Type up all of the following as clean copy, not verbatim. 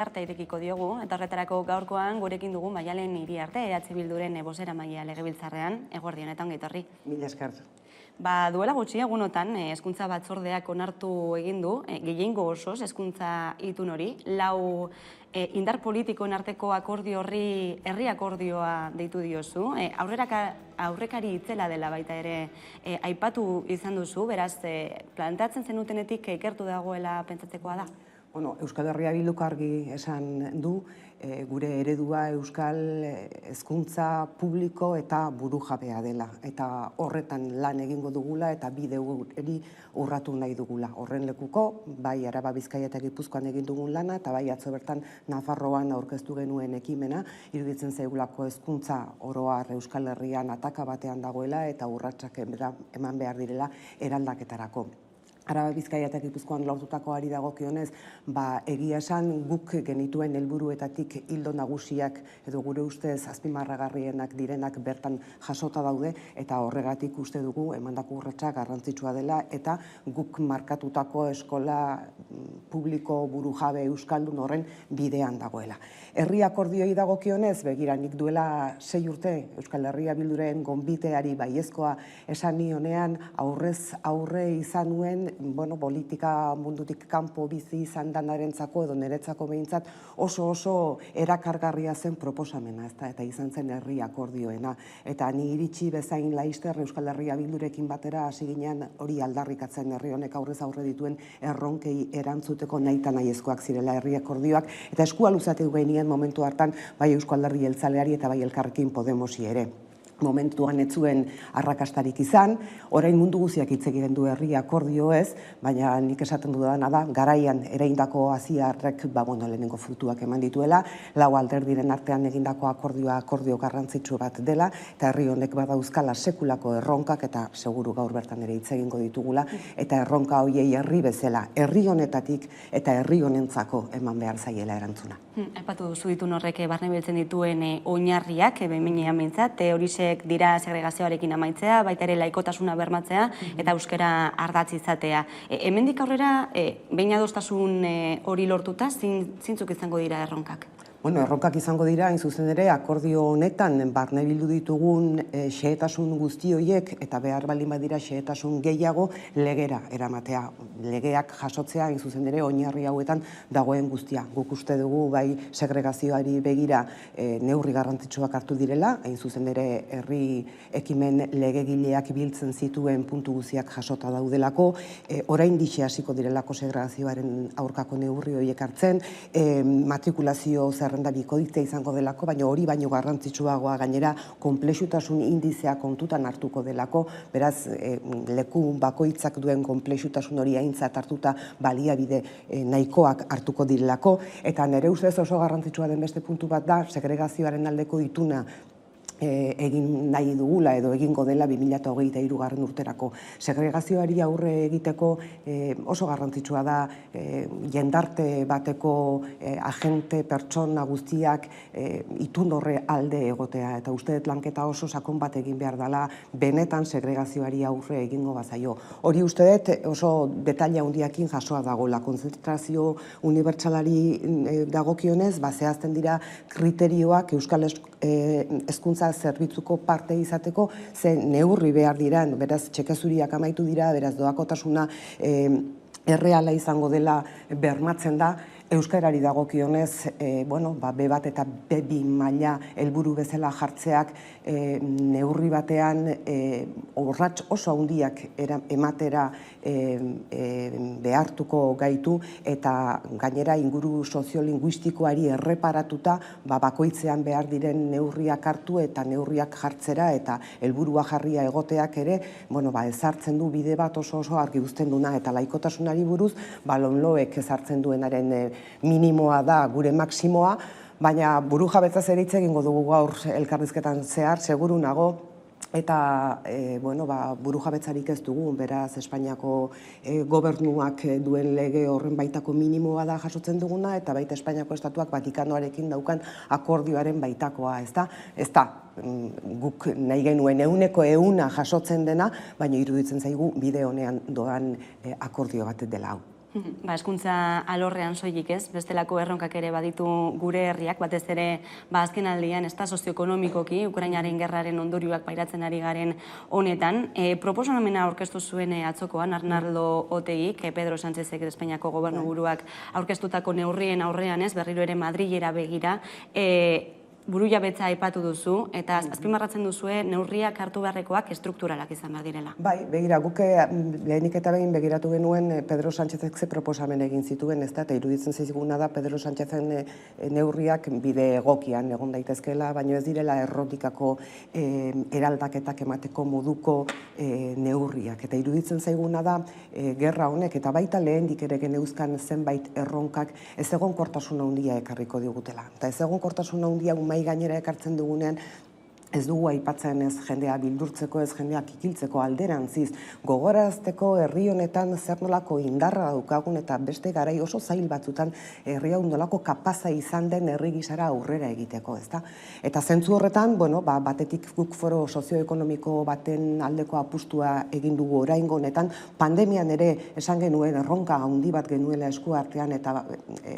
Arte irekiko diogu, eta horretarako gaurkoan gurekin dugu Maialen Iriarte, Bilduren bozeramailea Legebiltzarrean, eguerdi honetan gehitorri. Mila esker. Duela gutxi egunotan, hezkuntza batzordeak onartu egin du, gehiengo osoz hezkuntza itun hori, 4 indar politikoen arteko akordio horri herri akordioa deitu diozu. Aurrekari itzela dela baita ere aipatu izan duzu, beraz, planteatzen zenutenetik ikertu dagoela pentsatzekoa da? Euskal Herria Bilduk argi esan du, gure eredua euskal hezkuntza publiko eta burujabea dela. Eta horretan lan egingo dugula eta bide hori urratu nahi dugula. Horren lekuko, bai Araba, Bizkaia eta Gipuzkoan egin dugun lana, eta bai atzo bertan Nafarroan aurkeztu genuen ekimena, iruditzen zaigulako hezkuntza oro har Euskal Herrian ataka batean dagoela eta urratsak eman behar direla eraldaketarako. Araba, Bizkaia eta Gipuzkoan lortutakoari dagokionez, egia esan guk genituen helburuetatik ildo nagusiak edo gure ustez azpimarragarrienak direnak bertan jasota daude eta horregatik uste dugu emandako urratsa garrantzitsua dela eta guk markatutako eskola publiko burujabe euskaldun horren bidean dagoela. Herri akordioi dagokionez, begira nik duela 6 urte Euskal Herria Bilduren gonbiteari baiezkoa esan nionean aurrez aurre izan nuen politika mundutik kanpo bizi izan danarentzako edo niretzako behintzat oso erakargarria zen proposamena, eta izan zen herri akordioena. Eta ni iritsi bezain laister Euskal Herria Bildurekin batera hasi ginean hori aldarrikatzen herri honek aurrez aurre dituen erronkei erantzuteko nahita nahiezkoak zirela herri akordioak, eta eskua luzatu genien momentu hartan bai Eusko Alderdi Jeltzaleari eta bai Elkarrekin Podemosi ere. Momentuan ez zuen arrakastarik izan, orain mundu guztiak hitz egiten du herri akordioez, baina nik esaten dudana da, garaian ereindako haziarrek lehenengo frutuak eman dituela, 4 alderdiren artean egindako akordio garrantzitsu bat dela, eta herri honek badauzkala sekulako erronkak, eta seguru gaur bertan ere hitz egingo ditugula, eta erronka hoiei herri bezala, herri honetatik eta herri honentzako eman behar zaiela erantzuna. Aipatu duzu ditun horrek barne biltzen dituen oinarriak, behin behintzat, horixe dira segregazioarekin amaitzea, baita ere laikotasuna bermatzea eta euskara ardatz izatea. Hemendik aurrera, behin adostasun hori lortuta, zeintzuk izango dira erronkak? Erronkak izango dira, hain zuzen ere, akordio honetan barne bildu ditugun xehetasun guzti horiek eta behar baldin badira xehetasun gehiago legera eramatea. Legeak jasotzea, hain zuzen ere, oinarri hauetan dagoen guztia. Guk uste dugu bai segregazioari begira neurri garrantzitsuak hartu direla, hain zuzen ere herri ekimen legegileak biltzen zituen puntu guztiak jasota daudelako, orain dixe hasiko direlako segregazioaren aurkako neurri horiek hartzen, matrikulazio zerrenda bikoitza izango delako, baina hori baino garrantzitsuagoa gainera konplexutasun indizea kontutan hartuko delako, beraz leku bakoitzak duen konplexutasun hori aintzat hartuta baliabide nahikoak hartuko direlako, eta nire ustez oso garrantzitsua den beste puntu bat da, segregazioaren aldeko ituna egin nahi dugula edo egingo dela 2023 urterako. Segregazioari aurre egiteko oso garrantzitsua da jendarte bateko agente pertsona guztiak itun horre alde egotea, eta uste dut lanketa oso sakon bat egin behar dela benetan segregazioari aurre egingo bazaio. Hori uste dut oso detaila handiakin jasoa dagoela. Konzentrazio unibertsalari dagokionez, zehazten dira kriterioak euskal hezkuntza zerbitzuko parte izateko, ze neurri behar dira, beraz txekezuriak amaitu dira, beraz doakotasuna erreala izango dela bermatzen da, euskarari dagokionez, B1 eta B2 maila helburu bezala jartzeak neurri batean urrats oso handiak ematera behartuko gaitu, eta gainera inguru soziolinguistikoari erreparatuta bakoitzean behar diren neurriak hartu eta neurriak jartzera eta helburua jarria egoteak ere ezartzen du bide bat oso argi uzten duna, eta laikotasunari buruz LOMLOEk ezartzen duenaren minimoa da gure maksimoa, baina burujabetzaz ere hitz egingo dugu gaur elkarrizketan zehar, seguru nago, eta burujabetzarik ez dugu, beraz Espainiako gobernuak duen lege horren baitako minimoa da jasotzen duguna, eta baita Espainiako estatuak Vatikanoarekin daukan akordioaren baitakoa, ez da guk nahi genuen 100% jasotzen dena, baina iruditzen zaigu bide honean doan akordio bat dela hau. Hezkuntza alorrean soilik ez, bestelako erronkak ere baditu gure herriak, batez ere azken aldian, ez da sozioekonomikoki, Ukrainaren gerraren ondorioak pairatzen ari garen honetan. Proposamena aurkeztu zuen atzokoan, Arnaldo Otegik, Pedro Sánchezek Espainiako gobernuburuak aurkeztutako neurrien aurrean ez, berriro ere Madrilera begira, burujabetza aipatu duzu, eta azpimarratzen duzue neurriak hartu beharrekoak estrukturalak izan behar direla. Bai, begira, guke lehenik eta behin begiratu genuen Pedro Sánchezek ze proposamen egin zituen, ez da, eta iruditzen zaiziguna da Pedro Sánchezen neurriak bide egokian egon daitezkeela, baina ez direla errotikako eraldaketak emateko moduko neurriak. Eta iruditzen zaiguna da gerra honek, eta baita lehendik ere geneuzkan zenbait erronkak ez egonkortasun handia ekarriko digutela. Eta ez egonkortasun handia mai gainera ekartzen dugunean, ez dugu aipatzen ez jendea bildurtzeko, ez jendea kikiltzeko, alderantziz, gogorazteko herri honetan zer nolako indarra daukagun eta beste garai oso zail batzutan herri hau nolako kapaza izan den herri gisara aurrera egiteko, ezta? Eta zentzu horretan, batetik guk foro sozioekonomiko baten aldeko apustua egin dugu oraingo honetan, pandemian ere esan genuen erronka handi bat genuela esku artean eta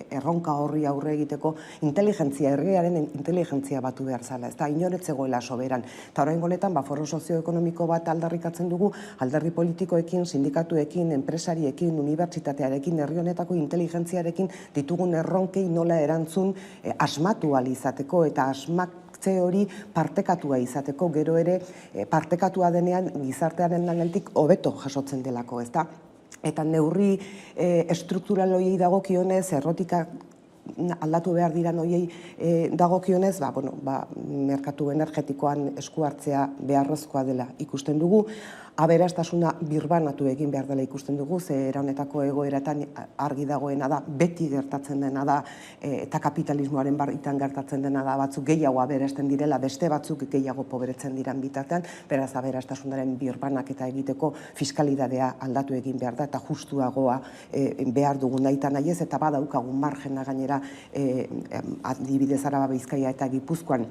erronka horri aurre egiteko inteligentzia, herriaren inteligentzia batu behar zala, ezta? Inoretzegoela soberan. Eta orain honetan, foro sozioekonomiko bat aldarrikatzen dugu, alderdi politikoekin, sindikatuekin, enpresariekin, unibertsitatearekin, herri honetako inteligentziarekin ditugun erronkei nola erantzun asmatu ahal izateko eta asmatze hori partekatua izateko, gero ere partekatua denean gizartearen laneltik hobeto jasotzen delako, ezta? Eta neurri estruktural horiei dagokionez, errotika aldatu behar diran horiei dagokionez, merkatu energetikoan esku hartzea beharrezkoa dela ikusten dugu, aberastasuna birbanatu egin behar dela ikusten dugu, ze era honetako egoeratan argi dagoena da, beti gertatzen dena da, eta kapitalismoaren baritan gertatzen dena da, batzuk gehiago aberasten direla, beste batzuk gehiago pobretzen diran bitartean, beraz aberastasunaren birbanaketa egiteko fiskalidadea aldatu egin behar da, eta justuagoa behar dugu nahi ez, eta badaukagun margena gainera adibidez Araba, Bizkaia eta Gipuzkoan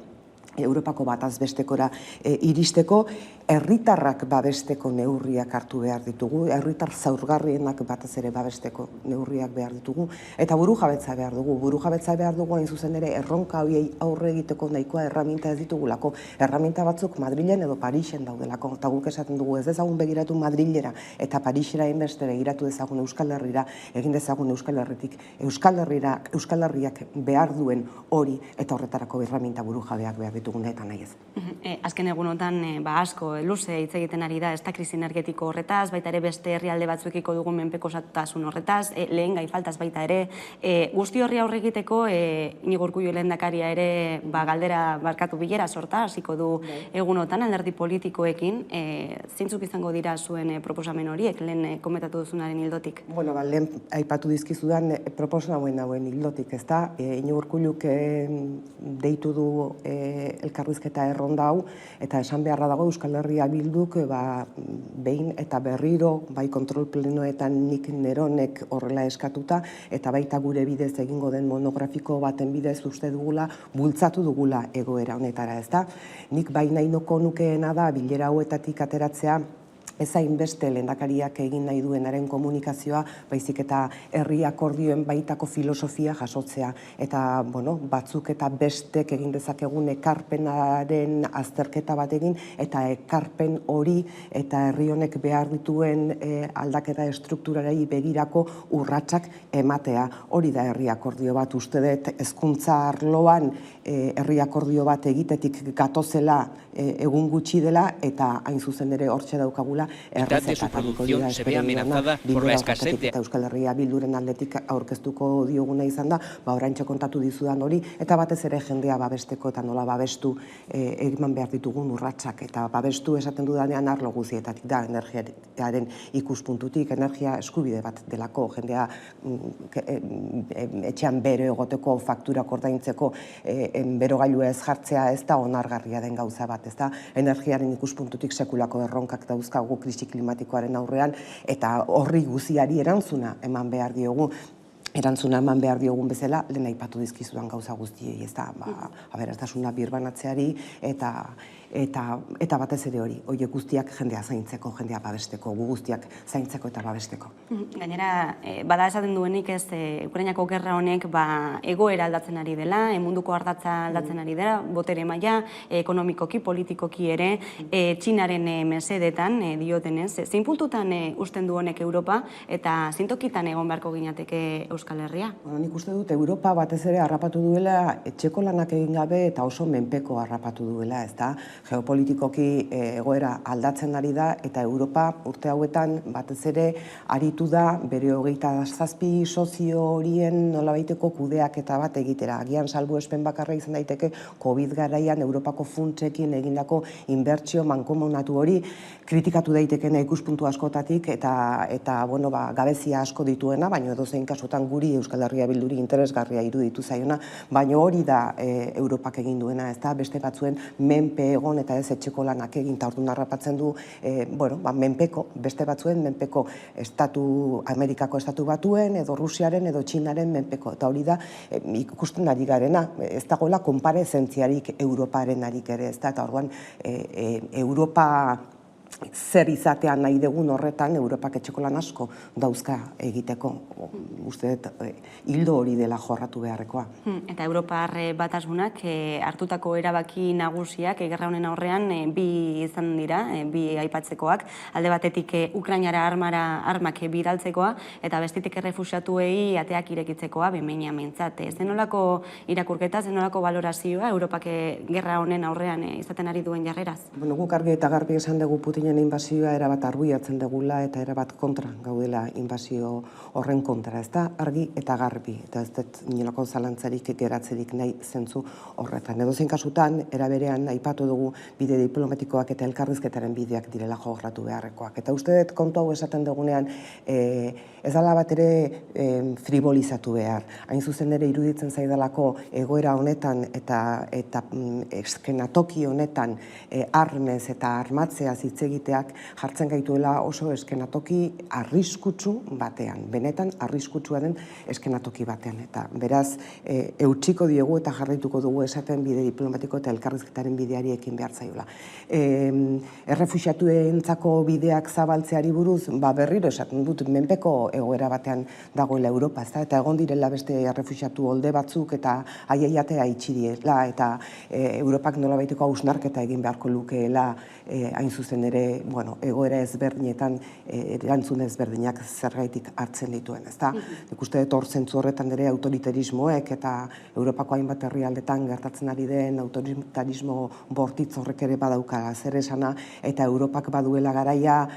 Europako bataz bestekora iristeko, herritarrak babesteko neurriak hartu behar ditugu, herritar zaurgarrienak batez ere babesteko neurriak behar ditugu, eta burujabetza behar dugu. Burujabetza behar dugu hain zuzen ere erronka horiei aurre egiteko nahikoa erraminta ez ditugulako. Erraminta batzuk Madrilen edo Parisen daudelako, eta guk esaten dugu ez dezagun begiratu Madrilera eta Parisera inbeste begiratu dezagun Euskal Herrira, egin dezagun Euskal Herritik Euskal Herriak behar duen hori eta horretarako erraminta burujabeak behar ditugun eta nahi ez. Azken egunotan asko luze hitz egiten ari da ez da krisi energetiko horretaz, baita ere beste herrialde batzuekiko dugun menpekosatasun horretaz, lehen gai faltaz baita ere. Guzti horri aurre egiteko, Iñigo Urkullu lehendakaria ere galdera barkatu bilera sorta, hasiko du egunotan alderdi politikoekin. Zeintzuk izango dira zuen proposamen horiek, lehen komentatu duzunaren ildotik? Lehen aipatu dizkizudan proposamen hauen ildotik, ez da? Iñigo Urkulluk deitu du elkarrizketa erronda hau, eta esan beharra dago Euskal Herria Bilduk behin eta berriro, bai kontrol plenoetan nik neronek horrela eskatuta, eta baita gure bidez egingo den monografiko baten bidez uste dugula, bultzatu dugula egoera honetara, ez da? Nik bai nahi nukeena da bilera hauetatik ateratzea, ez hainbeste lehendakariak egin nahi duenaren komunikazioa, baizik eta herri akordioen baitako filosofia jasotzea. Eta, batzuk eta bestek egin dezakegun ekarpenaren azterketa bat egin, eta ekarpen hori eta herri honek behar dituen aldaketa estrukturalei begirako urratsak ematea. Hori da herri akordio bat, uste dut hezkuntza arloan herri akordio bat egitetik gatozela egun gutxi dela, eta hain zuzen ere hortxe daukagula de su producción se ve amenazada por la escasez de... Euskal Herria Bilduren aldetik aurkeztuko dioguna izan da, oraintxe kontatu dizudan hori, eta batez ere jendea babesteko eta nola babestu eman behar ditugun urratsak, eta babestu esaten dudanean arlo guzietatik da, energiaren ikuspuntutik, energia eskubide bat delako, jendea etxean bero egoteko, fakturak ordaintzeko, berogailua ez jartzea ez da onargarria den gauza bat, ez da, energiaren ikuspuntutik sekulako erronkak dauzkagu krisi klimatikoaren aurrean, eta horri guziari erantzuna eman behar diogu. erantzuna eman behar diogun bezala, lehen aipatu dizkizudan gauza guztiei, ez da, aberastasuna birbanatzeari eta batez ere horiek guztiak jendea zaintzeko, jendea babesteko, gu guztiak zaintzeko eta babesteko. Gainera, bada esaten duenik ez, Ukrainako gerra honek egoera aldatzen ari dela, munduko ardatza aldatzen ari dela, botere maila, ekonomikoki, politikoki ere, Txinaren mesedetan diotenez. Zein puntutan usten du honek Europa eta zintokitan egon beharko ginateke Euskal Herria? Nik uste dut Europa batez ere harrapatu duela, etxeko lanak egin gabe eta oso menpeko harrapatu duela, ez da? Geopolitikoki egoera aldatzen ari da eta Europa urte hauetan batez ere aritu da bere 27 sozio horien nolabaiteko kudeaketa bat egitera. Agian salbuespen bakarra izan daiteke COVID garaian Europako funtsekin egindako inbertsio mankomunatu hori kritikatu daitekeena ikuspuntu askotatik eta bueno, gabezia asko dituena, baina edozein kasutan guri Euskal Herria Bilduri interesgarria iruditu zaiona, baina hori da Europak egin duena, ez da, beste batzuen menpe egon eta ez etxeko lanak egin, eta orduan harrapatzen du, menpeko, beste batzuen menpeko Amerikako estatu batuen, edo Rusiaren, edo Txinaren menpeko, eta hori da ikusten ari garena, ez dagoela konparezentziarik Europarenarik ere, ez da, eta orduan Europa zer izatean nahi dugun horretan, Europak etxeko lan asko dauzka egiteko, uste dut, hildo hori dela jorratu beharrekoa. Eta Europar Batasunak hartutako erabaki nagusiak gerra honen aurrean bi izan dira, bi aipatzekoak, alde batetik Ukrainara armak bidaltzekoa, eta bestetik errefuxiatuei ateak irekitzekoa, behin behintzat. Zenolako irakurketa, zenolako valorazioa Europak gerra honen aurrean izaten ari duen jarreraz? Guk argi eta garbi esan dugu Putinen inbasioa erabat arbuiatzen dugula eta erabat kontra gaudela inbasio horren kontra, ez da, argi eta garbi, eta ez dut inolako zalantzarik geratzerik nahi zentzu horretan. Edozein kasutan, eraberean aipatu dugu bide diplomatikoak eta elkarrizketaren bideak direla jorratu beharrekoak. Eta uste dut kontu hau esaten dugunean ez dela bat ere fribolizatu behar. Hain zuzen ere iruditzen zaidalako egoera honetan eta eskenatoki honetan armez eta armatzeaz hitz egiteak jartzen gaituela oso eskenatoki arriskutsu batean, benetan arriskutsua den eskenatoki batean. Eta beraz, eutsiko diogu eta jarraituko dugu esaten bide diplomatiko eta elkarrizketaren bideari ekin behar zaiola. Errefuxiatuentzako bideak zabaltzeari buruz, berriro esaten dut, menpeko egoera batean dagoela Europa, eta egon direla beste errefuxiatu holde batzuk eta aiaiatea itxiriela, eta Europak nolabaiteko hausnarketa egin beharko lukeela hain zuzen ere, egoera ezberdinetan erantzun ezberdinak zergaitik hartzen dituen, ezta? Nik uste dut hor zentzu horretan ere autoritarismoek eta Europako hainbat herrialdetan gertatzen ari den autoritarismo bortitz horrek ere badaukala zer esana, eta Europak baduela garaia,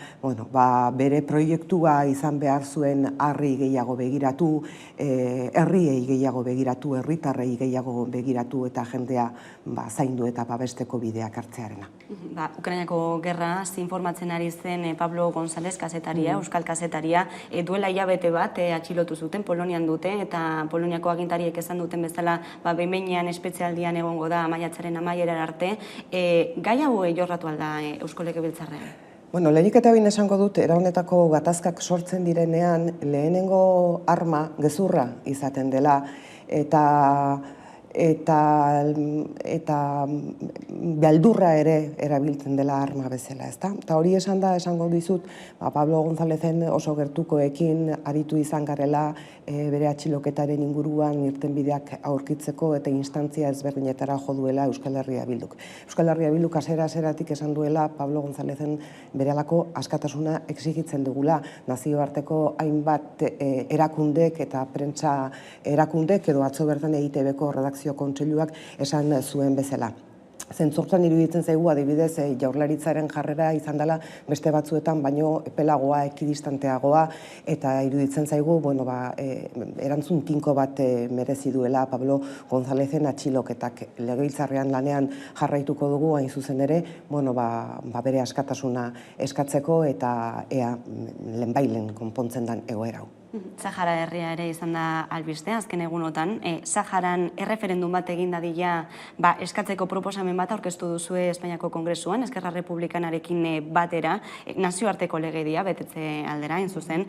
bere proiektua izan behar zuen harri gehiago begiratu, herriei gehiago begiratu, herritarrei gehiago begiratu eta jendea zaindu eta babesteko bideak hartzearena. Ukrainako gerra informatzen ari zen Pablo González kazetaria, euskal kazetaria, duela hilabete bat atxilotu zuten, Polonian dute, eta Poloniako agintariek esan duten bezala behin-behinean espezialdian egongo da maiatzaren amaierar arte. Gai hau jorratu alda Eusko Legebiltzarrean? Lehenik eta behin esango dut, era honetako gatazkak sortzen direnean, lehenengo arma gezurra izaten dela, eta beldurra ere erabiltzen dela arma bezala, ezta? Eta hori esan da, esango dizut, Pablo Gonzálezen oso gertukoekin aritu izan garela bere atxiloketaren inguruan irtenbideak aurkitzeko eta instantzia ezberdinetara jo duela Euskal Herria Bilduk. Euskal Herria Bilduk hasiera-hasieratik esan duela Pablo Gonzálezen berehalako askatasuna exigitzen dugula, nazioarteko hainbat erakundek eta prentsa erakundek edo atzo bertan EITB-ko redakzio kontseiluak esan zuen bezala. Zentzortan iruditzen zaigu adibidez Jaurlaritzaren jarrera izan dela beste batzuetan baino epelagoa, ekidistanteagoa, eta iruditzen zaigu erantzun tinko bat merezi duela Pablo Gonzálezen atxiloketak. Legebiltzarrean lanean jarraituko dugu hain zuzen ere, bere askatasuna eskatzeko eta ea lehenbailen konpontzen den egoera hau. Sahara herria ere izan da albiste, azken egunotan. Saharan erreferendum bat egin dadila eskatzeko proposamen bat aurkeztu duzue Espainiako Kongresuan, Eskerra Republikanarekin batera, nazioarteko legedia betetze aldera, hain zuzen.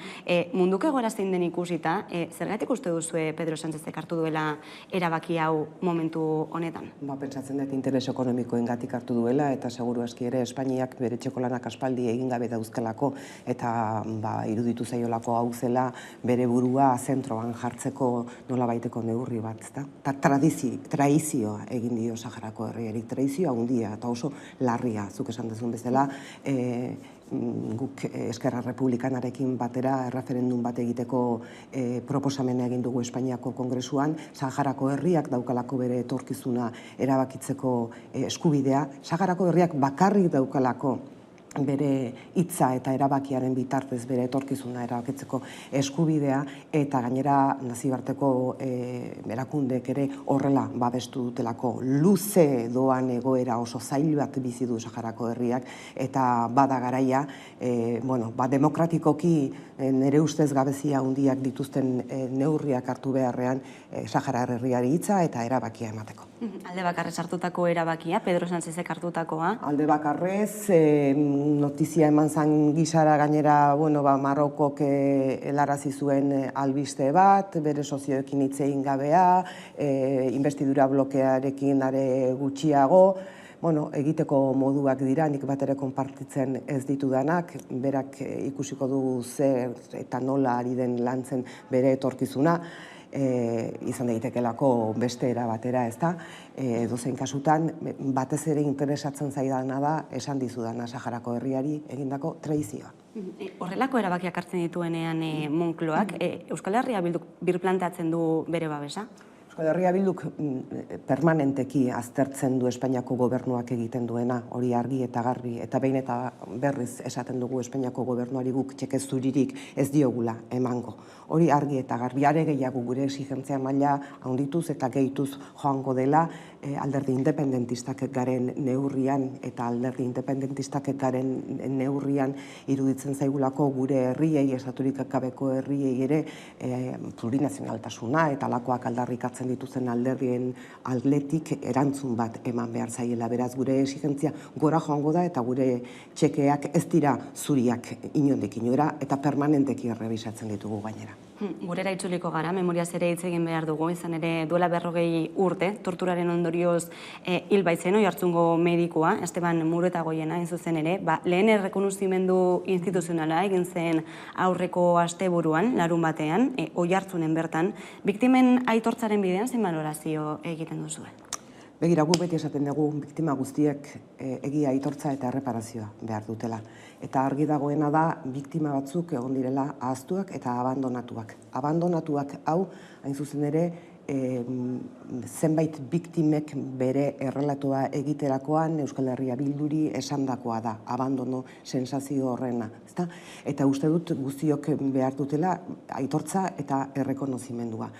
Munduko egoera zein den ikusita, zergatik uste duzue Pedro Sánchezek hartu duela erabaki hau momentu honetan? Pentsatzen dut interes ekonomikoengatik hartu duela, eta seguru aski ere Espainiak bere etxeko lanak aspaldi egin gabe dauzkalako, eta iruditu zaiolako hau zela bere burua zentroan jartzeko nolabaiteko neurri bat, ezta? Eta traizioa egin dio Saharako herriari, traizioa handia eta oso larria, zuk esan duzun bezala, guk Eskerra Republikanarekin batera erreferendum bat egiteko proposamena egin dugu Espainiako Kongresuan, Saharako herriak daukalako bere etorkizuna erabakitzeko eskubidea, Saharako herriak bakarrik daukalako bere hitza eta erabakiaren bitartez bere etorkizuna erabakitzeko eskubidea, eta gainera nazioarteko erakundek ere horrela babestu dutelako. Luze doan egoera oso zail bat bizi du Saharako herriak, eta bada garaia demokratikoki nire ustez gabezia handiak dituzten neurriak hartu beharrean Sahara herriari hitza eta erabakia emateko. Alde bakarrez hartutako erabakia, Pedro Sánchezek hartutakoa? Alde bakarrez, notizia eman zan gisara gainera, Marokok helarazi zuen albiste bat, bere sozioekin hitz egin gabea, investidura blokearekin are gutxiago, egiteko moduak dira, nik bat ere konpartitzen ez ditudanak, berak ikusiko du zer eta nola ari den lantzen bere etorkizuna, izan daitekelako beste era batera, ez da, edozein kasutan, batez ere interesatzen zaidana da, esan dizudana Saharako herriari egindako traizioa. Horrelako erabakiak hartzen dituenean Moncloak, Euskal Herria Bilduk birplanteatzen du bere babesa? Euskal Herria Bilduk permanenteki aztertzen du Espainiako gobernuak egiten duena, hori argi eta garbi, eta behin eta berriz esaten dugu Espainiako gobernuari guk txeke zuririk ez diogula emango. Hori argi eta garbi, are gehiago gure exigentzia maila handituz eta gehituz joango dela alderdi independentistak garen neurrian, eta alderdi independentistak garen neurrian iruditzen zaigulako gure herriei, estaturik gabeko herriei ere plurinazionaltasuna eta alakoak aldarrikatzen dituzen alderdien aldetik erantzun bat eman behar zaiela. Beraz, gure exigentzia gora joango da, eta gure txekeak ez dira zuriak inondik inora, eta permanenteki errebisatzen ditugu gainera. Gurera itzuliko gara, memoriaz ere hitz egin behar dugu, izan ere duela 40 urte, torturaren ondorioz hil baitzen, Oiartzungo medikua, Esteban Muruetagoiena, hain zuzen ere, lehen errekonozimendu instituzionala egin zen aurreko asteburuan, larun batean, Oiartzunen bertan, biktimen aitortzaren bidean zein balorazio egiten duzue? Begira, gu beti esaten dugu, biktima guztiek egia aitortza eta erreparazioa behar dutela. Eta argi dagoena da, biktima batzuk egon direla ahaztuak eta abandonatuak. Abandonatuak hau, hain zuzen ere, zenbait biktimek bere errelatoa egiterakoan Euskal Herria Bilduri esandakoa da, abandono sensazio horrena. Eta uste dut guztiok behar dutela aitortza eta errekonozimendua.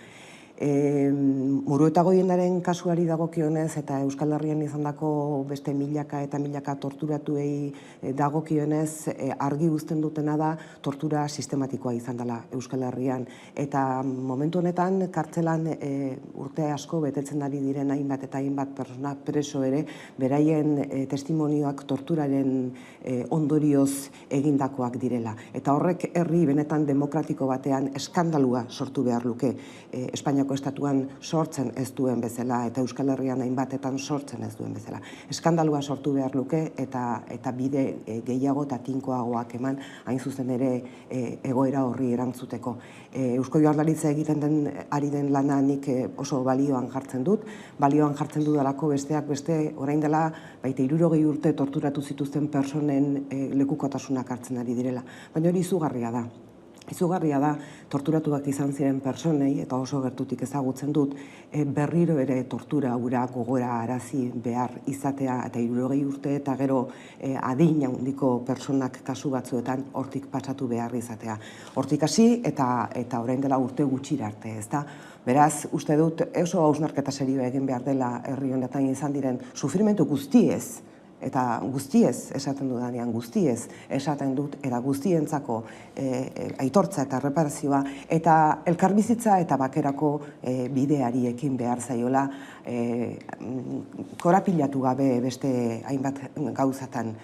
Muruetagoienaren kasuari dagokionez eta Euskal Herrian izandako beste milaka eta milaka torturatuei dagokionez argi uzten dutena da tortura sistematikoa izan dela Euskal Herrian, eta momentu honetan kartzelan urte asko betetzen ari diren hainbat eta hainbat persona preso ere beraien testimonioak torturaren ondorioz egindakoak direla, eta horrek herri benetan demokratiko batean eskandalua sortu behar luke. Espainiako estatuan sortzen ez duen bezala, eta Euskal Herrian hainbatetan sortzen ez duen bezala. Eskandalua sortu behar luke, eta bide gehiago eta tinkoagoak eman, hain zuzen ere egoera horri erantzuteko. Eusko Jaurlaritza egiten ari den lana nik oso balioan jartzen dut. Balioan jartzen dudalako besteak beste, orain dela, baita 60 urte torturatu zituzten personen lekukotasunak hartzen ari direla. Baina hori izugarria da. Izugarria da, torturatuak izan ziren personei, eta oso gertutik ezagutzen dut, berriro ere tortura hura gogora arazi behar izatea, eta 60 urte eta gero adin handiko personak kasu batzuetan hortik pasatu behar izatea. Hortik hasi eta orain dela urte gutxira arte, ezta? Beraz, uste dut oso hausnarketa serioa egin behar dela herri honetan izan diren sufrimendu guztiez eta guztiez esaten dudanean, guztiez esaten dut, eta guztientzako aitortza eta reparazioa, eta elkarbizitza eta bakerako bideari ekin behar zaiola, korapilatu gabe beste hainbat gauzatan,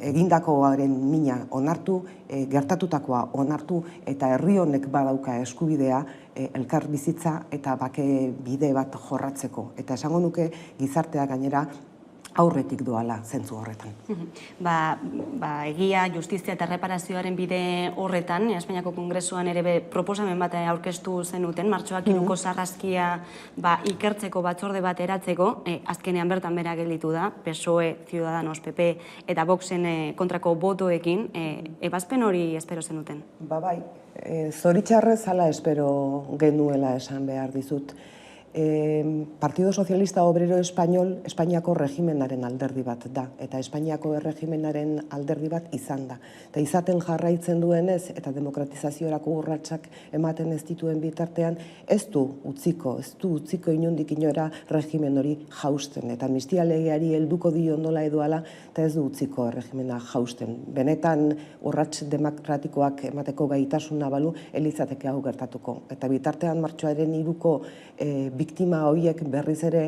egindakoaren mina onartu, gertatutakoa onartu, eta herri honek badauka eskubidea elkarbizitza eta bake bide bat jorratzeko. Eta esango nuke gizartea gainera aurretik doala zentzu horretan. Egia, justizia eta reparazioaren bide horretan, Espainiako Kongresuan ere proposamen bat aurkeztu zenuten, martxoak 3ko sarraskia ikertzeko batzorde bat eratzeko, azkenean bertan bera gelditu da, PSOE, Ciudadanos, PP eta Voxen kontrako botoekin, ebazpen hori espero zenuten? Bai, zoritxarrez hala espero genuela esan behar dizut. Partido Socialista Obrero Español Espainiako regimenaren alderdi bat da, eta Espainiako regimenaren alderdi bat izan da. Eta izaten jarraitzen duenez, eta demokratizaziorako urratsak ematen ez dituen bitartean, ez du utziko inondik inora regimen hori jausten. Eta amnistia legeari helduko dio nola edo ala, eta ez du utziko regimena jausten. Benetan urrats demokratikoak emateko gaitasuna balu, elitzateke hau gertatuko. Eta bitartean martxoaren 3ko biktima horiek berriz ere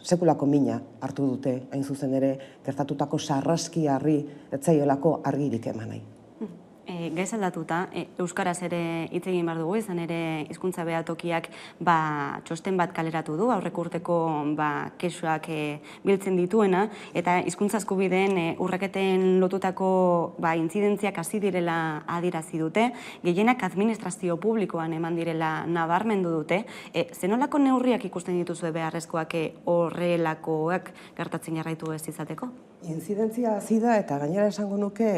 sekulako mina hartu dute, hain zuzen ere, gertatutako sarraskiarri etzaiolako argirik eman nahi. Gaiz aldatuta, euskaraz ere hitz egin behar dugu, izan ere hizkuntza behatokiak txosten bat kaleratu du, aurreko urteko kexuak biltzen dituena, eta hizkuntza eskubideen urraketen lotutako intzidentziak hasi direla adierazi dute, gehienak administrazio publikoan eman direla nabarmendu dute. Zenolako neurriak ikusten dituzue beharrezkoak horrelakoak gertatzen jarraitu ez izateko? Intzidentzia hasi da, eta gainera esango nuke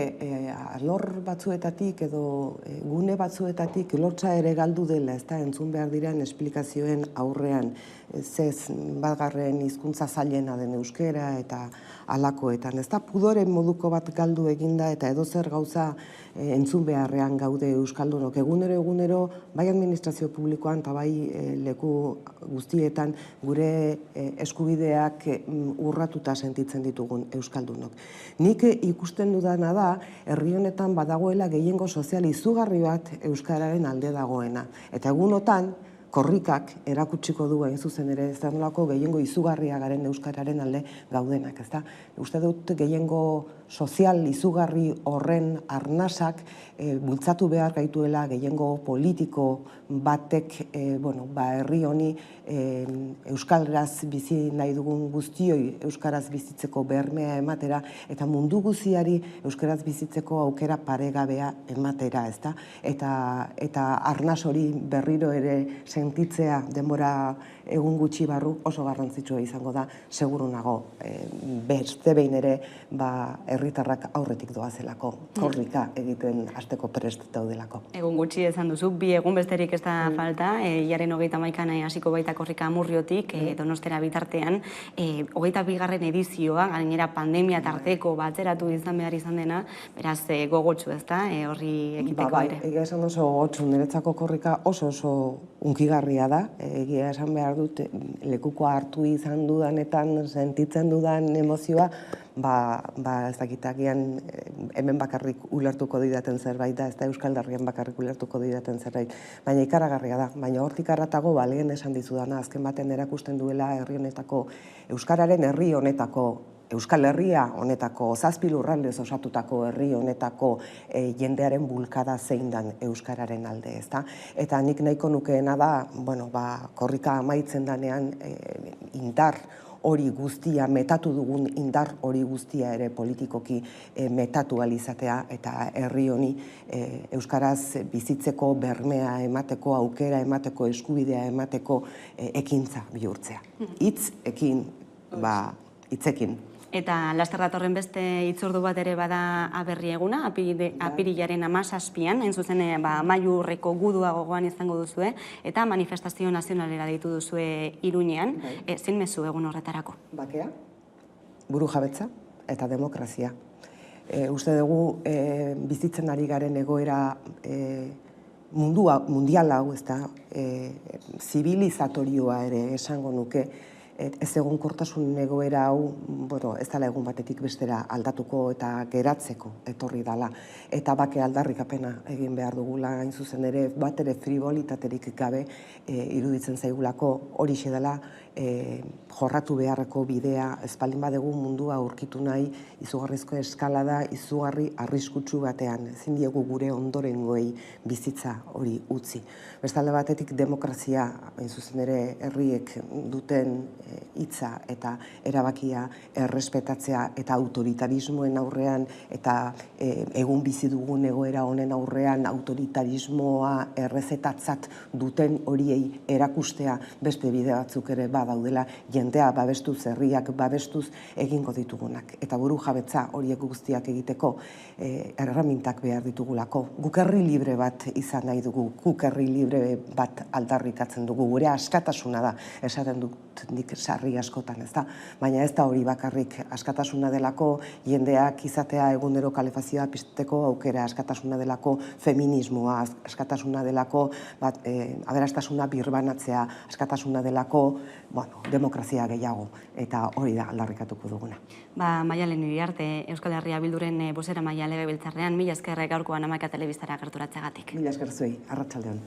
alor batzuetatik edo gune batzuetatik lotsa ere galdu dela, ez da, entzun behar diren esplikazioen aurrean, zez batgarren hizkuntza zailena den euskera eta alakoetan, ez da, pudoren moduko bat galdu eginda eta edozer gauza entzun beharrean gaude euskaldunok. Egunero, bai administrazio publikoan eta bai leku guztietan gure eskubideak urratuta sentitzen ditugun euskaldunok. Nik ikusten dudana da, herri honetan badagoela gehiengo sozial izugarri bat euskararen alde dagoena. Eta egunotan, korrikak erakutsiko du hain zuzen ere ez da nolako gehiengo izugarria garen euskararen alde gaudenak, ez da? Uste dut gehiengo sozial izugarri horren arnasak bultzatu behar gaituela gehiengo politiko batek herri honi euskaraz bizi nahi dugun guztioi euskaraz bizitzeko bermea ematera eta mundu guztiari euskaraz bizitzeko aukera paregabea ematera, ez da? Eta arnas hori berriro ere sentitzea denbora egun gutxi barru oso garrantzitsua izango da, seguru nago beste behin ere herritarrak aurretik doazelako, korrika egiten hasteko prest daudelako. Egun gutxi esan duzu, 2 egun besterik ez da falta, hilaren 31an hasiko baita korrika Amurriotik, Donostera bitartean, 22. edizioa, gainera pandemia tarteko batzeratu izan behar izan dena, beraz gogotsu ez da, horri ekiteko ere. Egia esan oso gogotsu, niretzako korrika oso unkigarria da, egia esan behar dut, lekukoa hartu izan dudanetan, sentitzen dudan emozioa, ez dakitagian hemen bakarrik ulertuko didaten zerbait da, ez da Euskal Herrian bakarrik ulertuko didaten zerbait, baina ikaragarria da, baina hortik arratago lehen esan dizudana, azken baten erakusten duela herri honetako, euskararen herri honetako, Euskal Herria honetako, 7 lurraldez osatutako herri honetako jendearen bulkada zein dan euskararen alde, ez da? Eta nik nahiko nukeena da, korrika amaitzen danean indar hori guztia, metatu dugun indar hori guztia ere politikoki metatu alizatea eta herri honi euskaraz bizitzeko bermea emateko, aukera emateko, eskubidea emateko ekintza bihurtzea. Hitzekin. Eta laster datorren beste hitzordu bat ere bada aberri eguna, apirilaren 17an, hain zuzen amaiurreko gudua gogoan izango duzue, eta manifestazio nazionalera deitu duzue Iruñean, zein mezu egun horretarako? Bakea, burujabetza eta demokrazia. Uste dugu bizitzen ari garen egoera mundial hau, ez da, zibilizatorioa ere esango nuke, ez egonkortasun egoera hau, ez dela egun batetik bestera aldatuko eta geratzeko etorri dela. Eta bake aldarrikapena egin behar dugula, hain zuzen ere, bat ere frivolitaterik gabe iruditzen zaigulako horixe dela jorratu beharreko bidea, espaldin badugu mundua aurkitu nahi izugarrizko eskalada, izugarri arriskutsu batean, ezin diegu gure ondorengoei bizitza hori utzi. Bestalde batetik demokrazia, hain zuzen ere herriek duten hitza eta erabakia errespetatzea eta autoritarismoen aurrean eta egun bizi dugun egoera honen aurrean autoritarismoa errezetatzat duten horiei erakustea beste bide batzuk ere badaudela, jendea babestuz, herriak babestuz egingo ditugunak. Eta buru jabetza horiek guztiak egiteko erremintak behar ditugulako. Guk herri libre bat izan nahi dugu, guk herri libre bat aldarrikatzen dugu, gure askatasuna da, esaten dut nik sarri askotan, ez da? Baina ez da hori bakarrik askatasuna delako, jendeak izatea egunero kalefazioa pizteko aukera, askatasuna delako feminismoa, askatasuna delako aberastasuna birbanatzea, askatasuna delako demokrazia gehiago, eta hori da aldarrikatuko duguna. Maialen Iriarte, Euskal Herria Bilduren bozeramailea legebiltzarrean, mila esker gaurkoan Hamaika Telebistara gerturatzeagatik. Mila esker zuei, arratsalde on.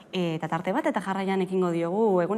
Eta tarte bat eta jarraian ekingo diogu egun